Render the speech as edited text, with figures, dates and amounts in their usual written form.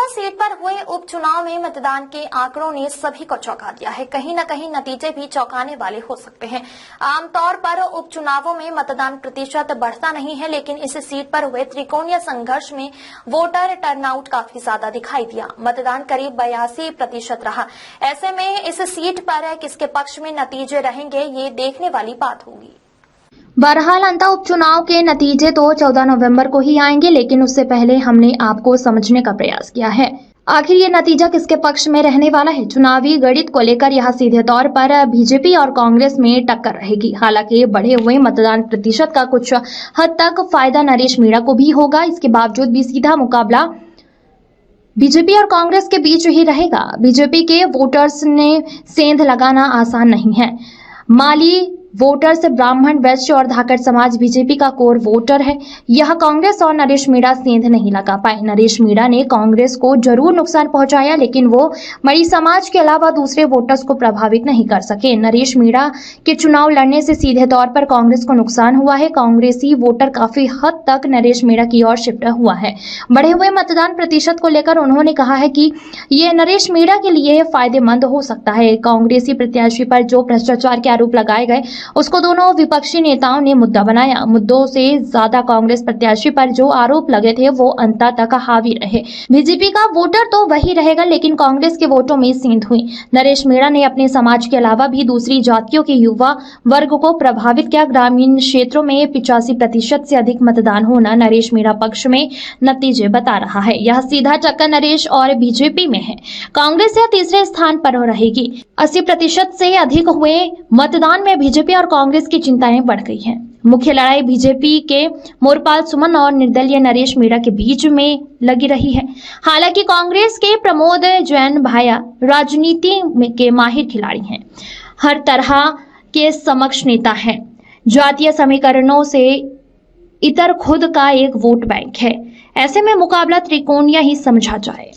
Etawah seat पर हुए उपचुनाव में मतदान के आंकड़ों ने सभी को चौंका दिया है। कहीं न कहीं नतीजे भी चौंकाने वाले हो सकते हैं। आमतौर पर उपचुनावों में मतदान प्रतिशत बढ़ता नहीं है, लेकिन इस सीट पर हुए त्रिकोणीय संघर्ष में वोटर टर्नआउट काफी ज्यादा दिखाई दिया। मतदान करीब 82% रहा। ऐसे में इस सीट पर किसके पक्ष में नतीजे रहेंगे, ये देखने वाली बात होगी। बहरहाल अंतः उपचुनाव के नतीजे तो 14 नवंबर को ही आएंगे, लेकिन उससे पहले हमने आपको समझने का प्रयास किया है आखिर ये नतीजा किसके पक्ष में रहने वाला है। चुनावी गणित को लेकर यह सीधे तौर पर बीजेपी और कांग्रेस में टक्कर रहेगी। हालांकि बढ़े हुए मतदान प्रतिशत का कुछ हद तक फायदा नरेश मीणा को भी होगा। इसके बावजूद भी सीधा मुकाबला बीजेपी और कांग्रेस के बीच ही रहेगा। बीजेपी के वोटर्स ने सेंध लगाना आसान नहीं है। माली वोटर्स ब्राह्मण, वैश्य और धाकड़ समाज बीजेपी का कोर वोटर है। यह कांग्रेस और नरेश मीणा सेंध नहीं लगा पाए। नरेश मीणा ने कांग्रेस को जरूर नुकसान पहुंचाया, लेकिन वो मड़ी समाज के अलावा दूसरे वोटर्स को प्रभावित नहीं कर सके। नरेश मीणा के चुनाव लड़ने से सीधे तौर पर कांग्रेस को नुकसान हुआ है। कांग्रेसी वोटर काफी हद तक नरेश मीणा की ओर शिफ्ट हुआ है। बढ़े हुए मतदान प्रतिशत को लेकर उन्होंने कहा है कि ये नरेश मीणा के लिए फायदेमंद हो सकता है। कांग्रेसी प्रत्याशी पर जो भ्रष्टाचार के आरोप लगाए गए उसको दोनों विपक्षी नेताओं ने मुद्दा बनाया। मुद्दों से ज्यादा कांग्रेस प्रत्याशी पर जो आरोप लगे थे वो अंत तक हावी रहे। बीजेपी का वोटर तो वही रहेगा, लेकिन कांग्रेस के वोटों में सेंध हुई। नरेश मीणा ने अपने समाज के अलावा भी दूसरी जातियों के युवा वर्ग को प्रभावित किया। ग्रामीण क्षेत्रों में 85% से अधिक मतदान होना नरेश मीणा पक्ष में नतीजे बता रहा है। यह सीधा टक्कर नरेश और बीजेपी में है। कांग्रेस यह तीसरे स्थान पर रहेगी। 80% से अधिक हुए मतदान में बीजेपी और कांग्रेस की चिंताएं बढ़ गई हैं। मुख्य लड़ाई बीजेपी के मोरपाल सुमन और निर्दलीय नरेश मीणा के बीच में लगी रही है। हालांकि कांग्रेस के प्रमोद जैन भाया राजनीति के माहिर खिलाड़ी हैं, हर तरह के समक्ष नेता हैं। जातीय समीकरणों से इतर खुद का एक वोट बैंक है। ऐसे में मुकाबला त्रिकोणीय ही समझा जाए।